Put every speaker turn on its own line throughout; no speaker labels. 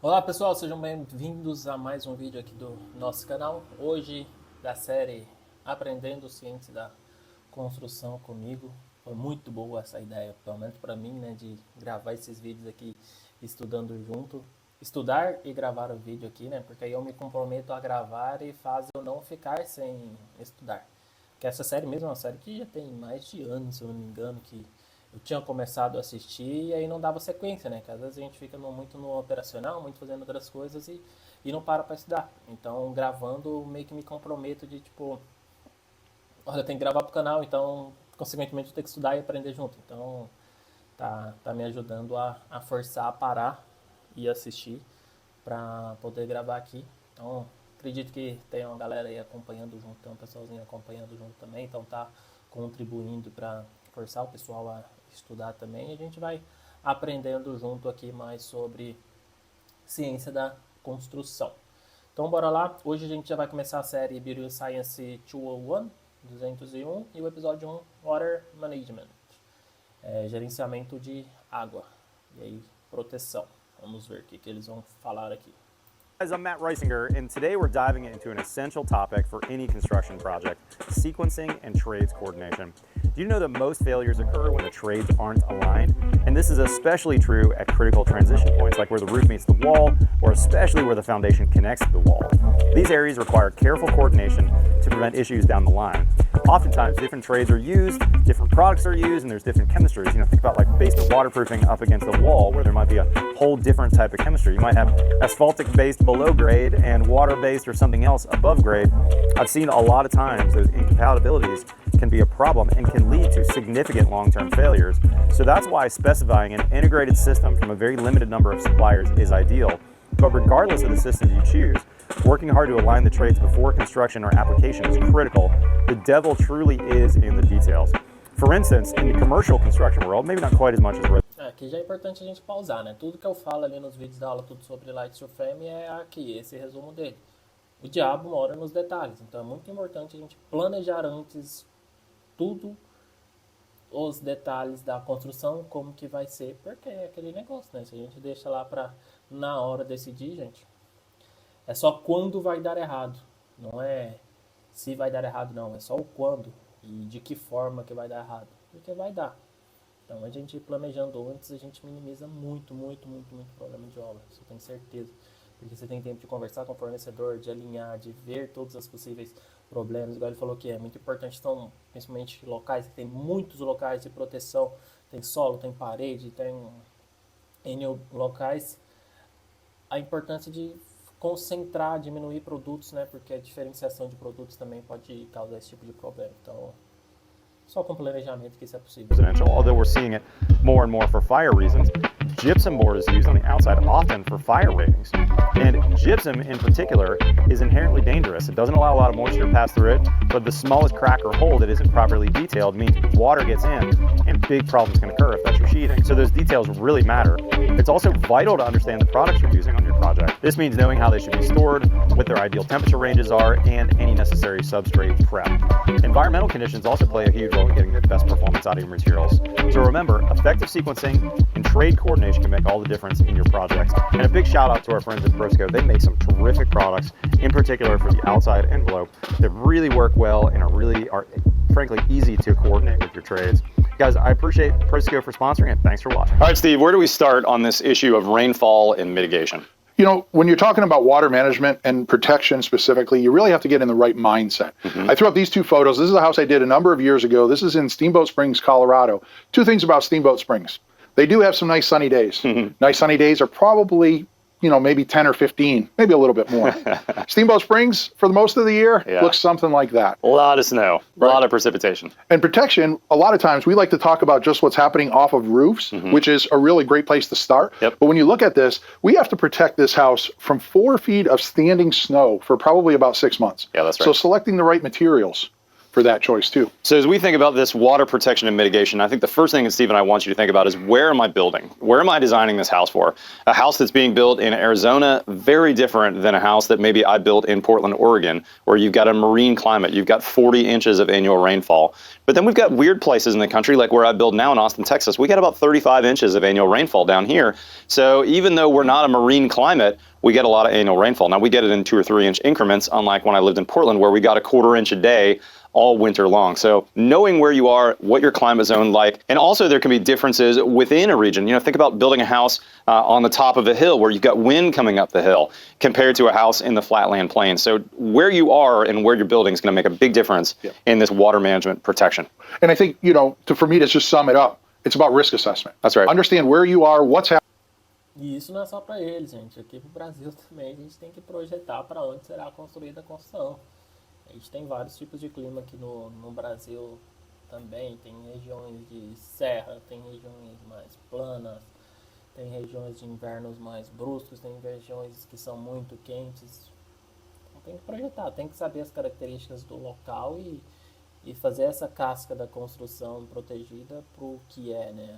Olá pessoal, sejam bem-vindos a mais um vídeo aqui do nosso canal. Hoje da série Aprendendo Ciência da Construção Comigo. Foi muito boa essa ideia, pelo menos para mim, né, de gravar esses vídeos aqui estudando junto. Estudar e gravar o vídeo aqui, né, porque aí eu me comprometo a gravar e faz eu não ficar sem estudar. Que essa série mesmo é uma série que já tem mais de anos, se eu não me engano, que eu tinha começado a assistir e aí não dava sequência, né? Que às vezes a gente fica muito no operacional, muito fazendo outras coisas e não para estudar. Então, gravando, meio que me comprometo de, tipo, olha, eu tenho que gravar pro canal, então, consequentemente, eu tenho que estudar e aprender junto. Então, tá me ajudando a forçar a parar e assistir para poder gravar aqui. Então, acredito que tem uma galera aí acompanhando junto, tem um pessoalzinho acompanhando junto também, então tá contribuindo para forçar o pessoal a estudar também. E a gente vai aprendendo junto aqui mais sobre ciência da construção. Então bora lá, hoje a gente já vai começar a série Building Science 201 e o episódio 1, Water Management, gerenciamento de água e aí proteção. Vamos ver o que eles vão falar aqui.
Guys, I'm Matt Reisinger, and today we're diving into an essential topic for any construction project, sequencing and trades coordination. Do you know that most failures occur when the trades aren't aligned? And this is especially true at critical transition points, like where the roof meets the wall, or especially where the foundation connects to the wall. These areas require careful coordination to prevent issues down the line. Oftentimes, different trades are used, different products are used, and there's different chemistries. You know, think about like basement waterproofing up against a wall where there might be a whole different type of chemistry. You might have asphaltic-based below grade and water-based or something else above grade. I've seen a lot of times those incompatibilities can be a problem and can lead to significant long-term failures. So that's why specifying an integrated system from a very limited number of suppliers is ideal. But regardless of the system you choose, working hard to align the trades before construction or application is critical. The devil truly is in the details. For instance, in the commercial construction world, maybe not quite as much as
aqui já é importante a gente pausar, né? Tudo que eu falo ali nos vídeos da aula, tudo sobre light to frame é aqui, esse resumo dele. O diabo mora nos detalhes, então é muito importante a gente planejar antes tudo, os detalhes da construção, como que vai ser, porque é aquele negócio, né? Se a gente deixa lá para na hora decidir, gente, é só quando vai dar errado, não é se vai dar errado não, é só o quando e de que forma que vai dar errado, porque vai dar. Então, a gente planejando antes, a gente minimiza muito problema de obra, isso eu tenho certeza. Porque você tem tempo de conversar com o fornecedor, de alinhar, de ver todos os possíveis problemas. Igual ele falou que é muito importante, então, principalmente locais, que tem muitos locais de proteção, tem solo, tem parede, tem N locais. A importância de concentrar, diminuir produtos, né? Porque a diferenciação de produtos também pode causar esse tipo de problema. Então, só com planejamento que isso é possível.
Although we're seeing it more and more for fire reasons, gypsum board is used on the outside often for fire ratings. And gypsum in particular is inherently dangerous. It doesn't allow a lot of moisture to pass through it, but the smallest crack or hole that isn't properly detailed means water gets in and big problems can occur if that's your sheeting. So those details really matter. It's also vital to understand the products you're using on your project. This means knowing how they should be stored, what their ideal temperature ranges are, and any necessary substrate prep. Environmental conditions also play a huge role in getting the best performance out of your materials. So remember, effective sequencing and trade coordination can make all the difference in your projects. And a big shout out to our friends at Prosco. They make some terrific products, in particular for the outside envelope, that really work well and are frankly easy to coordinate with your trades. Guys, I appreciate Prosco for sponsoring and thanks for watching.
All right, Steve, where do we start on this issue of rainfall and mitigation?
You know, when you're talking about water management and protection specifically, you really have to get in the right mindset. I threw up these two photos. This is a house I did a number of years ago. This is in Steamboat Springs, Colorado. Two things about Steamboat Springs. They do have some nice sunny days. Nice sunny days are probably, you know, maybe 10 or 15, maybe a little bit more. Steamboat Springs, for the most of the year, looks something like that.
A lot of snow, a lot of precipitation.
And protection, a lot of times we like to talk about just what's happening off of roofs, which is a really great place to start. But when you look at this, we have to protect this house from 4 feet of standing snow for probably about 6 months.
Yeah, that's right.
So selecting the right materials, for that choice too.
So as we think about this water protection and mitigation, I think the first thing that Steve and I want you to think about is, where am I building? Where am I designing this house for? A house that's being built in Arizona, very different than a house that maybe I built in Portland, Oregon, where you've got a marine climate, you've got 40 inches of annual rainfall. But then we've got weird places in the country, like where I build now in Austin, Texas. We got about 35 inches of annual rainfall down here. So even though we're not a marine climate, we get a lot of annual rainfall. Now we get it in 2 or 3 inch increments, unlike when I lived in Portland, where we got a 1/4 inch a day all winter long. So knowing where you are, what your climate zone like, and also there can be differences within a region. You know, think about building a house on the top of a hill where you've got wind coming up the hill compared to a house in the flatland plain. So where you are and where you're building is going to make a big difference in this water management protection.
And I think, you know, for me to just sum it up, it's about risk assessment.
That's right.
Understand where you are, what's happening.
E isso não é só para eles, gente. Aqui para o Brasil também a gente tem que projetar para onde será construída a construção. A gente tem vários tipos de clima aqui no Brasil também. Tem regiões de serra, tem regiões mais planas, tem regiões de invernos mais bruscos, tem regiões que são muito quentes. Então tem que projetar, tem que saber as características do local e fazer essa casca da construção protegida para o que é, né,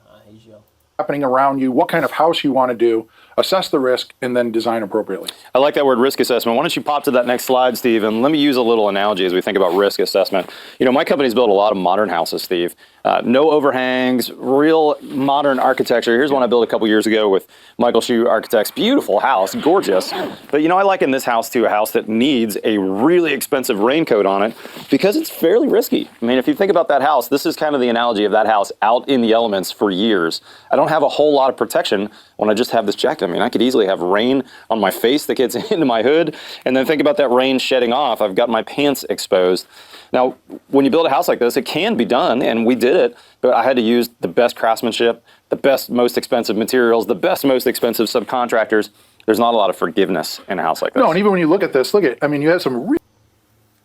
a região.
Happening around you, what kind of house you want to do, assess the risk, and then design appropriately.
I like that word, risk assessment. Why don't you pop to that next slide, Steve, and let me use a little analogy as we think about risk assessment. You know, my company's built a lot of modern houses, Steve. No overhangs, real modern architecture. Here's one I built a couple years ago with Michael Shue Architects. Beautiful house, gorgeous. But you know, I liken this house to a house that needs a really expensive raincoat on it because it's fairly risky. I mean, if you think about that house, this is kind of the analogy of that house out in the elements for years. I don't have a whole lot of protection when I just have this jacket. I mean, I could easily have rain on my face that gets into my hood, and then think about that rain shedding off. I've got my pants exposed. Now, when you build a house like this, it can be done, and we did it, but I had to use the best craftsmanship, the best, most expensive materials, the best, most expensive subcontractors. There's not a lot of forgiveness in a house like this.
No, and even when you look at this, I mean, you have some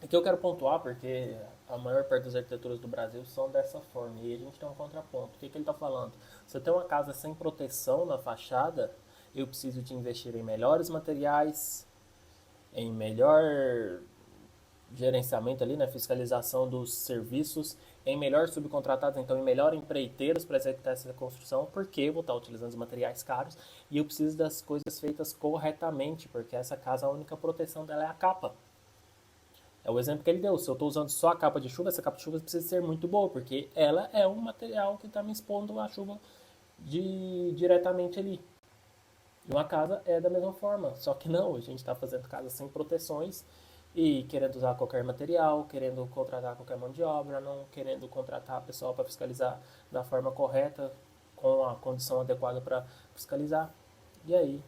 Aqui eu quero pontuar porque a maior parte das arquiteturas do Brasil são dessa forma, e a gente tem um contraponto. O que ele está falando? Se eu tenho uma casa sem proteção na fachada, eu preciso de investir em melhores materiais, em melhor gerenciamento ali, na fiscalização dos serviços, em melhor subcontratados, então em melhor empreiteiros para executar essa construção, porque eu vou estar utilizando os materiais caros e eu preciso das coisas feitas corretamente, porque essa casa, a única proteção dela é a capa. É o exemplo que ele deu. Se eu estou usando só a capa de chuva, essa capa de chuva precisa ser muito boa, porque ela é um material que está me expondo a chuva diretamente ali. E uma casa é da mesma forma, só que não, a gente está fazendo casa sem proteções e querendo usar qualquer material, querendo contratar qualquer mão de obra, não querendo contratar a pessoa para fiscalizar da forma correta, com a condição adequada para fiscalizar. E aí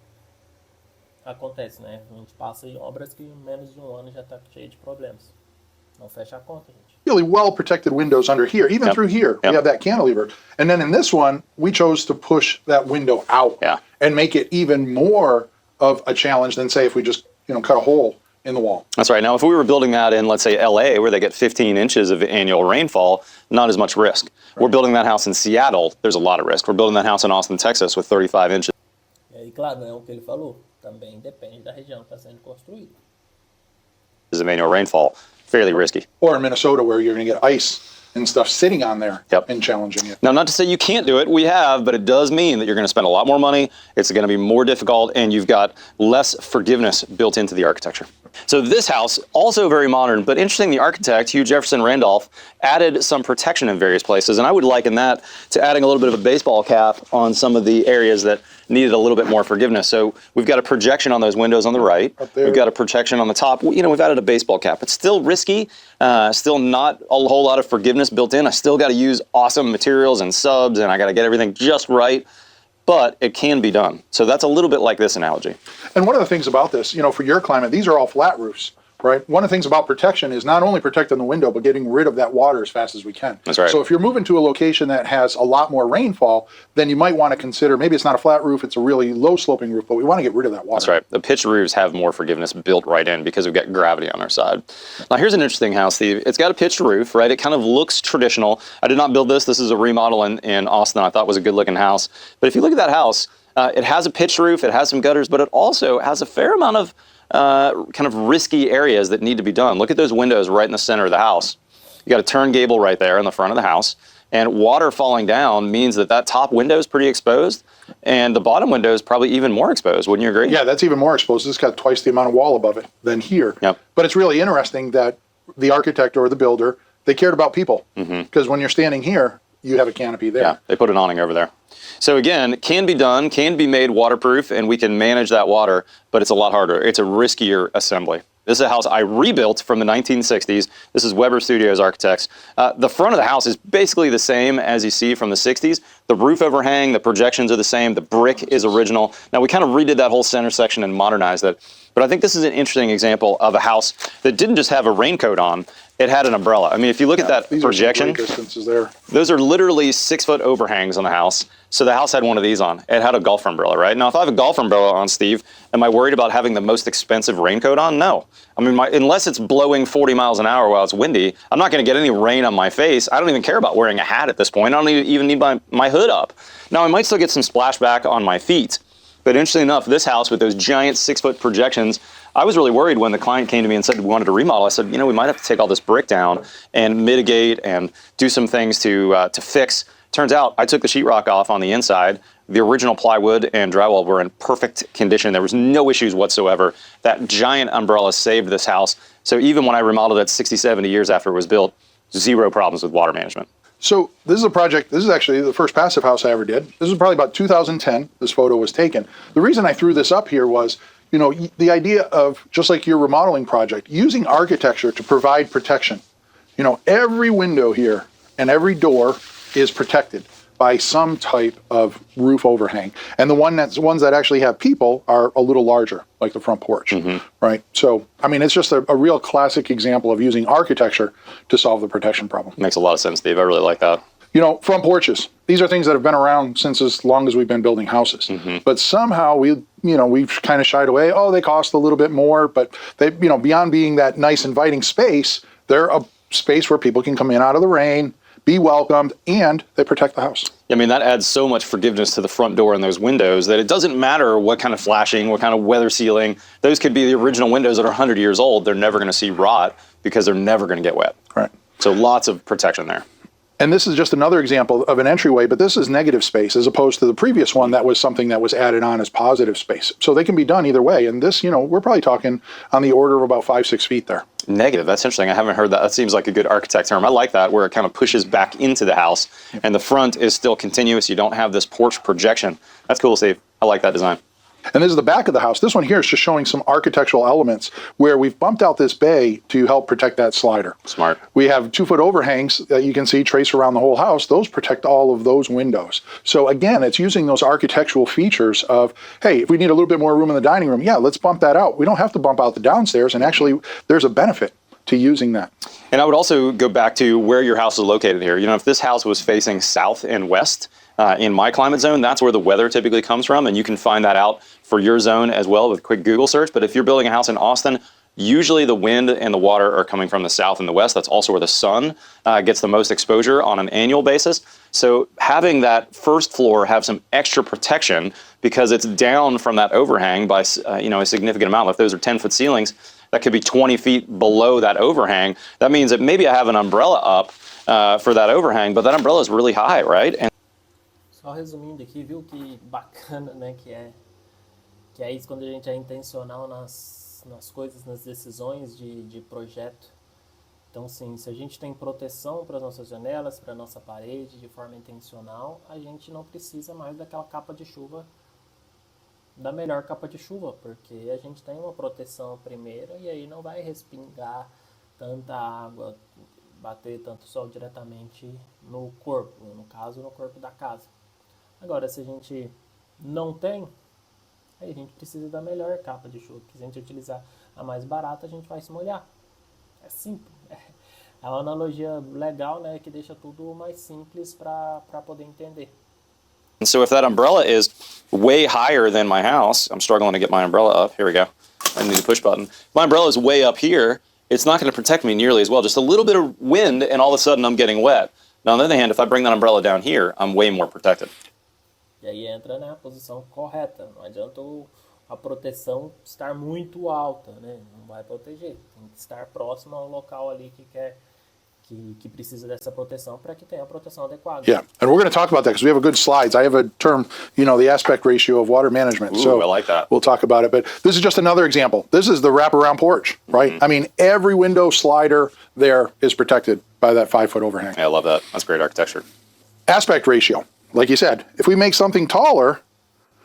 acontece, né? A gente passa em obras que em menos de um ano já está cheio de problemas. Não fecha a conta, gente.
really well protected windows under here, even through here. We have that cantilever. And then in this one, we chose to push that window out and make it even more of a challenge than, say, if we just, cut a hole in the wall.
That's right. Now, if we were building that in, let's say, LA, where they get 15 inches of annual rainfall, not as much risk. Right. We're building that house in Seattle, there's a lot of risk. We're building that house in Austin, Texas, with 35 inches.
E claro, não é o que ele falou. Também depende da região que está sendo construída.
Of annual rainfall, fairly risky.
Or in Minnesota, where you're going to get ice and stuff sitting on there and challenging it.
Now, not to say you can't do it, we have, but it does mean that you're going to spend a lot more money, it's going to be more difficult, and you've got less forgiveness built into the architecture. So this house, also very modern, but interesting, the architect, Hugh Jefferson Randolph, added some protection in various places, and I would liken that to adding a little bit of a baseball cap on some of the areas that needed a little bit more forgiveness. So we've got a projection on those windows on the right. We've got a protection on the top. We've added a baseball cap. It's still risky, still not a whole lot of forgiveness built in. I still got to use awesome materials and subs, and I got to get everything just right. But it can be done. So that's a little bit like this analogy.
And one of the things about this, for your climate, these are all flat roofs, right? One of the things about protection is not only protecting the window, but getting rid of that water as fast as we can.
That's right.
So if you're moving to a location that has a lot more rainfall, then you might want to consider, maybe it's not a flat roof, it's a really low sloping roof, but we want to get rid of that water.
That's right. The pitched roofs have more forgiveness built right in because we've got gravity on our side. Now here's an interesting house, Steve. It's got a pitched roof, right? It kind of looks traditional. I did not build this. This is a remodel in Austin. I thought was a good looking house. But if you look at that house, it has a pitched roof, it has some gutters, but it also has a fair amount of kind of risky areas that need to be done. Look at those windows right in the center of the house. You got a turn gable right there in the front of the house, and water falling down means that that top window is pretty exposed, and the bottom window is probably even more exposed. Wouldn't you agree?
Yeah, that's even more exposed. It's got twice the amount of wall above it than here.
Yep.
But it's really interesting that the architect or the builder, they cared about people, because when you're standing here, you have a canopy there.
Yeah, they put an awning over there. So again, can be done, can be made waterproof, and we can manage that water, but it's a lot harder. It's a riskier assembly. This is a house I rebuilt from the 1960s. This is Weber Studios Architects. The front of the house is basically the same as you see from the 60s. The roof overhang, the projections are the same, the brick is original. Now we kind of redid that whole center section and modernized it. But I think this is an interesting example of a house that didn't just have a raincoat on, it had an umbrella. I mean, if you look at that projection,
distances there.
those are literally 6-foot overhangs on the house. So the house had one of these on. It had a golf umbrella, right? Now, if I have a golf umbrella on, Steve, am I worried about having the most expensive raincoat on? No. I mean, unless it's blowing 40 miles an hour while it's windy, I'm not going to get any rain on my face. I don't even care about wearing a hat at this point. I don't even need my hood up. Now, I might still get some splashback on my feet. But interestingly enough, this house with those giant 6-foot projections, I was really worried when the client came to me and said we wanted to remodel. I said, you know, we might have to take all this brick down and mitigate and do some things to fix. Turns out I took the sheetrock off on the inside. The original plywood and drywall were in perfect condition. There was no issues whatsoever. That giant umbrella saved this house. So even when I remodeled it 60, 70 years after it was built, zero problems with water management.
So this is a project, this is actually the first passive house I ever did. This was probably about 2010, this photo was taken. The reason I threw this up here was, you know, the idea of, just like your remodeling project, using architecture to provide protection. You know, every window here and every door is protected by some type of roof overhang. And the ones that actually have people are a little larger, like the front porch, right? So, I mean, it's just a real classic example of using architecture to solve the protection problem.
Makes a lot of sense, Steve. I really like that.
You know, front porches, these are things that have been around since as long as we've been building houses. But somehow we've kind of shied away. Oh, they cost a little bit more, but they, you know, beyond being that nice inviting space, they're a space where people can come in out of the rain, be welcomed, and they protect the house.
I mean, that adds so much forgiveness to the front door and those windows that it doesn't matter what kind of flashing, what kind of weather sealing. Those could be the original windows that are 100 years old. They're never going to see rot because they're never going to get wet.
Right.
So lots of protection there.
And this is just another example of an entryway, but this is negative space as opposed to the previous one that was something that was added on as positive space. So they can be done either way. And this, you know, we're probably talking on the order of about 5-6 feet there.
Negative. That's interesting. I haven't heard that. That seems like a good architect term. I like that, where it kind of pushes back into the house and the front is still continuous. You don't have this porch projection. That's cool, Steve. I like that design.
And this is the back of the house. This one here is just showing some architectural elements where we've bumped out this bay to help protect that slider.
Smart.
We have 2-foot overhangs that you can see trace around the whole house. Those protect all of those windows. So again, it's using those architectural features of, hey, if we need a little bit more room in the dining room, yeah, let's bump that out. We don't have to bump out the downstairs, and actually there's a benefit to using that.
And I would also go back to where your house is located here. You know, if this house was facing south and west, in my climate zone, that's where the weather typically comes from, and you can find that out for your zone as well with a quick Google search. But if you're building a house in Austin, usually the wind and the water are coming from the south and the west. That's also where the sun gets the most exposure on an annual basis. So having that first floor have some extra protection because it's down from that overhang by a significant amount. If those are 10-foot ceilings, that could be 20 feet below that overhang. That means that maybe I have an umbrella up for that overhang, but that umbrella is really high, right? And
só resumindo aqui, viu que bacana, né, que é isso quando a gente é intencional nas coisas, nas decisões de projeto. Então, sim, se a gente tem proteção para as nossas janelas, para a nossa parede, de forma intencional, a gente não precisa mais daquela capa de chuva, da melhor capa de chuva, porque a gente tem uma proteção primeira e aí não vai respingar tanta água, bater tanto sol diretamente no corpo, no caso, no corpo da casa. Agora, se a gente não tem, aí a gente precisa da melhor capa de chuva, porque se a gente utilizar a mais barata, a gente vai se molhar. É simples. É uma analogia legal, né, que deixa tudo mais simples para poder entender.
And so if that umbrella is way higher than my house, I'm struggling to get my umbrella up. Here we go. I need a push button. My umbrella is way up here. It's not going to protect me nearly as well. Just a little bit of wind and all of a sudden I'm getting wet. Now, on the other hand, if I bring that umbrella down here, I'm way more protected.
E aí entra, né, a posição correta. Não adianta a proteção estar muito alta, né? Não vai proteger. Tem que estar próximo ao local ali que que precisa dessa proteção para que tenha a proteção adequada.
Yeah, and we're going to talk about that because we have a good slides. I have a term, the aspect ratio of water management.
Ooh,
so
I like that.
We'll talk about it, but this is just another example. This is the wraparound porch, right? I mean, every window slider there is protected by that 5-foot overhang.
Yeah, I love that. That's great architecture.
Aspect ratio, like you said, if we make something taller,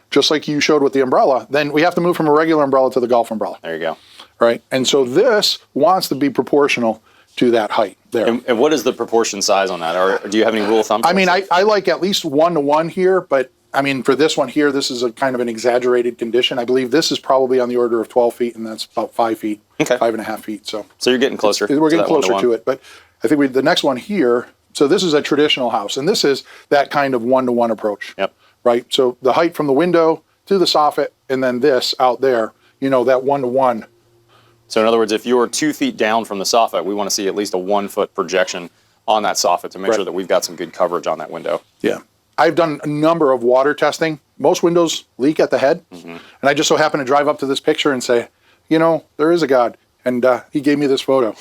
just like you showed with the umbrella, then we have to move from a regular umbrella to the golf umbrella.
There you go.
Right? And so this wants to be proportional to that height there.
And what is the proportion size on that? Or do you have any rule of thumb?
I mean, I like at least 1-to-1 here, but I mean, for this one here, this is a kind of an exaggerated condition. I believe this is probably on the order of 12 feet, and that's about 5 feet,
Okay.
5.5 feet. So
you're getting closer.
we're getting closer
1-to-1.
to it. But I think the next one here, so this is a traditional house, and this is that kind of 1-to-1 approach.
Yep.
Right? So the height from the window to the soffit, and then this out there, that 1-to-1.
So in other words, if you're 2 feet down from the soffit, we want to see at least a 1-foot projection on that soffit to make sure that we've got some good coverage on that window.
Yeah. I've done a number of water testing. Most windows leak at the head. And I just so happen to drive up to this picture and say, there is a God. And he gave me this photo.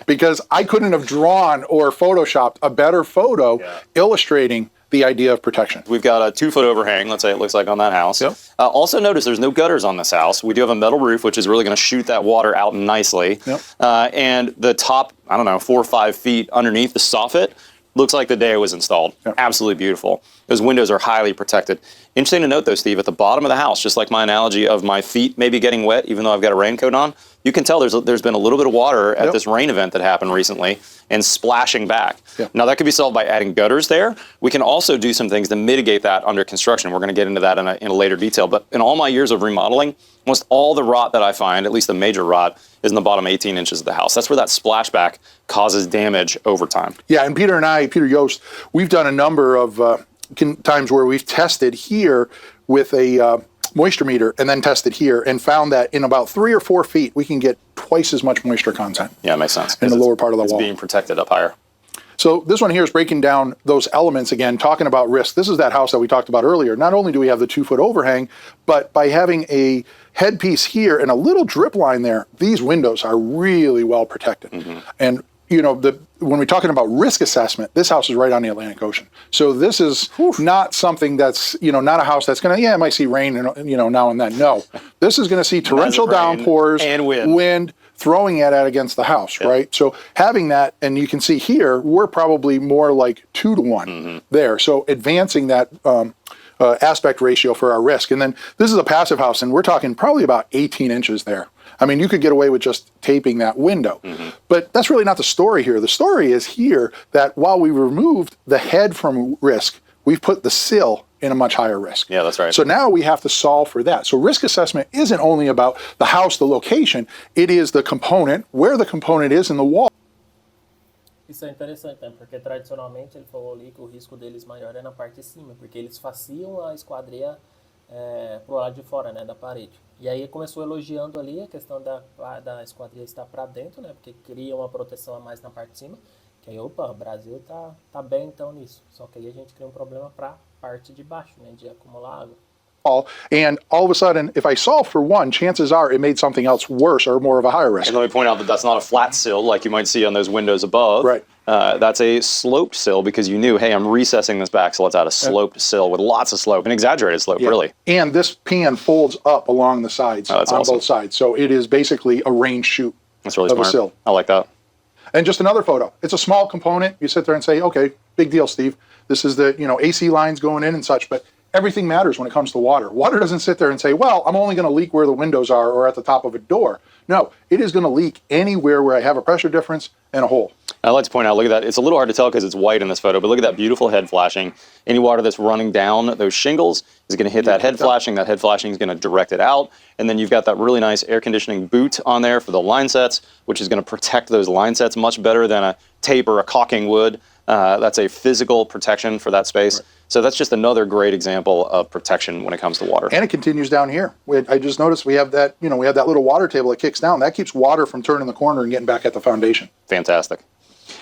Because I couldn't have drawn or photoshopped a better photo illustrating the idea of protection.
We've got a 2-foot overhang, let's say it looks like on that house.
Yep.
Also notice there's no gutters on this house. We do have a metal roof, which is really going to shoot that water out nicely.
Yep.
And the top, 4 or 5 feet underneath the soffit looks like the day it was installed.
Yep.
Absolutely beautiful. Those windows are highly protected. Interesting to note though, Steve, at the bottom of the house, just like my analogy of my feet maybe getting wet even though I've got a raincoat on, you can tell there's been a little bit of water at this rain event that happened recently and splashing back.
Yep.
Now that could be solved by adding gutters there. We can also do some things to mitigate that under construction. We're going to get into that in a later detail. But in all my years of remodeling, almost all the rot that I find, at least the major rot, is in the bottom 18 inches of the house. That's where that splashback causes damage over time.
Yeah, and Peter Yost, we've done a number of times where we've tested here with a moisture meter and then tested here and found that in about 3 or 4 feet, we can get twice as much moisture content.
Yeah, it makes sense.
In the lower part of the wall.
It's being protected up higher.
So this one here is breaking down those elements again, talking about risk. This is that house that we talked about earlier. Not only do we have the 2-foot overhang, but by having a headpiece here and a little drip line there, these windows are really well protected. And when we're talking about risk assessment, this house is right on the Atlantic Ocean. So this is not something that's, not a house that's going to, it might see rain, now and then. No, this is going to see torrential downpours
and
wind throwing it against the house, right? So having that, and you can see here, we're probably more like 2-to-1 there. So advancing that aspect ratio for our risk. And then this is a passive house, and we're talking probably about 18 inches there. I mean, you could get away with just taping that window. But that's really not the story here. The story is here that while we removed the head from risk, we've put the sill in a much higher risk.
Yeah, that's right.
So now we have to solve for that. So risk assessment isn't only about the house, the location, it is the component, where the component is in the wall.
Isso é interessante, né? Porque tradicionalmente ele falou ali que o risco deles maior é na parte de cima, porque eles faziam a esquadria pro lado de fora, né, da parede. E aí começou elogiando ali a questão da esquadria estar para dentro, né, porque queria uma proteção a mais na parte de cima. Que aí, opa, o Brasil tá bem então nisso. Só que aí a gente cria um problema para parte de baixo, né, de acumular água.
And all of a sudden, if I solve for one, chances are it made something else worse or more of a higher risk.
And let me point out that that's not a flat sill like you might see on those windows above.
Right.
That's a sloped sill because you knew, hey, I'm recessing this back, so let's add a sloped sill with lots of slope, an exaggerated slope, really.
And this pan folds up along the sides on
awesome.
both sides. So it is basically a range chute
That's really
of
smart.
a sill.
I like that.
And just another photo. It's a small component. You sit there and say, okay, big deal, Steve. This is the AC lines going in and such, but everything matters when it comes to water. Water doesn't sit there and say, well, I'm only going to leak where the windows are or at the top of a door. No, it is going to leak anywhere where I have a pressure difference and a hole.
I'd like to point out, look at that. It's a little hard to tell because it's white in this photo, but look at that beautiful head flashing. Any water that's running down those shingles is going to hit that head flashing. That head flashing is going to direct it out. And then you've got that really nice air conditioning boot on there for the line sets, which is going to protect those line sets much better than a tape or a caulking would. That's a physical protection for that space. Right. So that's just another great example of protection when it comes to water.
And it continues down here. I just noticed we have that, we have that little water table that kicks down. That keeps water from turning the corner and getting back at the foundation.
Fantastic.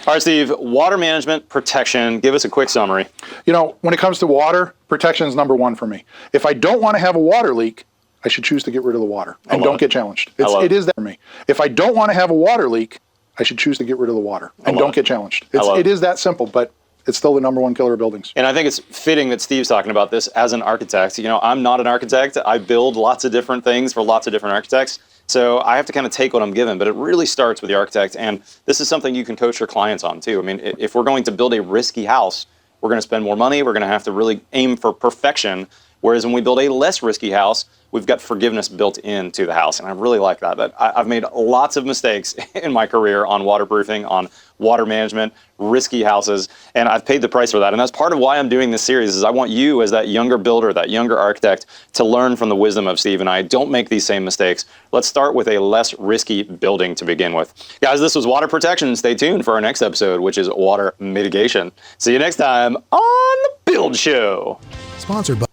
All right, Steve, water management, protection. Give us a quick summary.
When it comes to water, protection is number one for me. If I don't want to have a water leak, I should choose to get rid of the water and don't get challenged. It is that for me. If I don't want to have a water leak, I should choose to get rid of the water and
love
don't
it.
get challenged.
love
It is that simple, but it's still the #1 killer of buildings.
And I think it's fitting that Steve's talking about this as an architect. You know, I'm not an architect. I build lots of different things for lots of different architects. So I have to kind of take what I'm given, but it really starts with the architect. And this is something you can coach your clients on too. I mean, if we're going to build a risky house, we're going to spend more money. We're going to have to really aim for perfection. Whereas when we build a less risky house, we've got forgiveness built into the house. And I really like that. I've made lots of mistakes in my career on waterproofing, on water management, risky houses, and I've paid the price for that. And that's part of why I'm doing this series is I want you as that younger builder, that younger architect, to learn from the wisdom of Steve and I. Don't make these same mistakes. Let's start with a less risky building to begin with. Guys, this was water protection. Stay tuned for our next episode, which is water mitigation. See you next time on The Build Show.
Sponsored by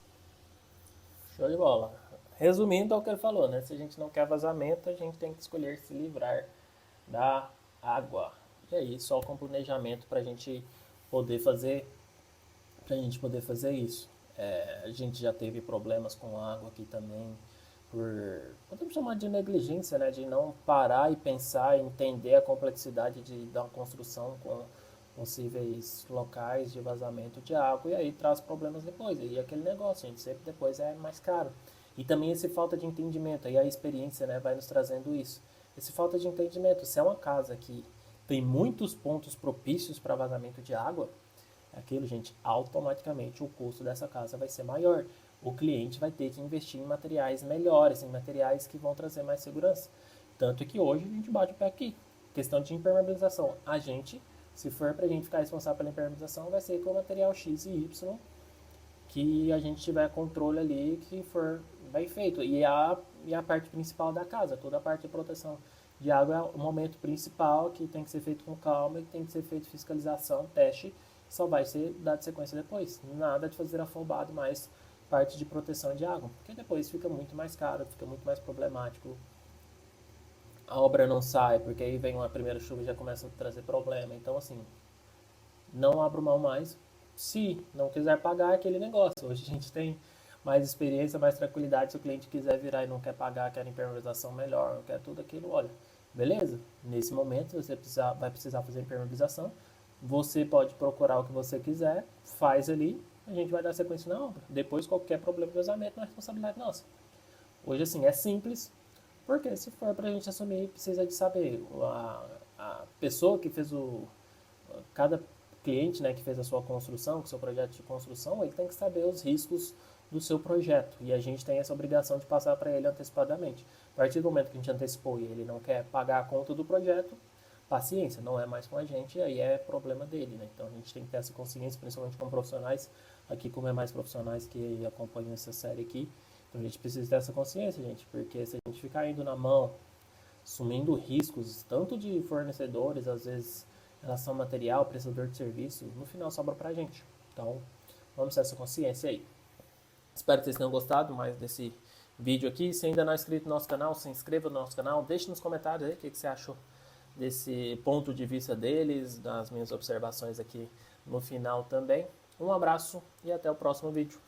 Show de bola. Resumindo ao que ele falou, né? Se a gente não quer vazamento, a gente tem que escolher se livrar da água. E aí, só com planejamento para a gente poder fazer isso. A gente já teve problemas com água aqui também, podemos chamar de negligência, né? De não parar e pensar e entender a complexidade da construção com possíveis locais de vazamento de água, e aí traz problemas depois. E aquele negócio, gente, sempre depois é mais caro. E também esse falta de entendimento, aí a experiência, né, vai nos trazendo isso. Esse falta de entendimento, se é uma casa que tem muitos pontos propícios para vazamento de água, aquilo, gente, automaticamente o custo dessa casa vai ser maior. O cliente vai ter que investir em materiais melhores, em materiais que vão trazer mais segurança. Tanto que hoje a gente bate o pé aqui. Questão de impermeabilização. Se for para a gente ficar responsável pela impermeabilização, vai ser com o material X e Y que a gente tiver controle ali, que for bem feito. E a parte principal da casa, toda a parte de proteção de água é o momento principal, que tem que ser feito com calma, que tem que ser feito fiscalização, teste, só vai ser dado sequência depois. Nada de fazer afobado mais parte de proteção de água, porque depois fica muito mais caro, fica muito mais problemático. A obra não sai, porque aí vem uma primeira chuva e já começa a trazer problema. Então, assim, não abro mão mais. Se não quiser pagar, é aquele negócio. Hoje a gente tem mais experiência, mais tranquilidade. Se o cliente quiser virar e não quer pagar, quer impermeabilização melhor, não quer tudo aquilo, olha, beleza? Nesse momento você vai precisar fazer impermeabilização. Você pode procurar o que você quiser, faz ali, a gente vai dar sequência na obra. Depois, qualquer problema de vazamento não é responsabilidade nossa. Hoje, assim, é simples, porque se for para a gente assumir, precisa de saber. A pessoa que fez cada cliente, né, que fez a sua construção, o seu projeto de construção, ele tem que saber os riscos do seu projeto. E a gente tem essa obrigação de passar para ele antecipadamente. A partir do momento que a gente antecipou e ele não quer pagar a conta do projeto, paciência, não é mais com a gente, aí é problema dele, né? Então a gente tem que ter essa consciência, principalmente com profissionais, aqui como é mais profissionais que acompanham essa série aqui. Então a gente precisa ter essa consciência, gente, porque se a gente ficar indo na mão, assumindo riscos, tanto de fornecedores, às vezes em relação ao material, prestador de serviço, no final sobra pra gente. Então, vamos ter essa consciência aí. Espero que vocês tenham gostado mais desse vídeo aqui. Se ainda não é inscrito no nosso canal, se inscreva no nosso canal. Deixe nos comentários aí o que você achou desse ponto de vista deles, das minhas observações aqui no final também. Um abraço e até o próximo vídeo.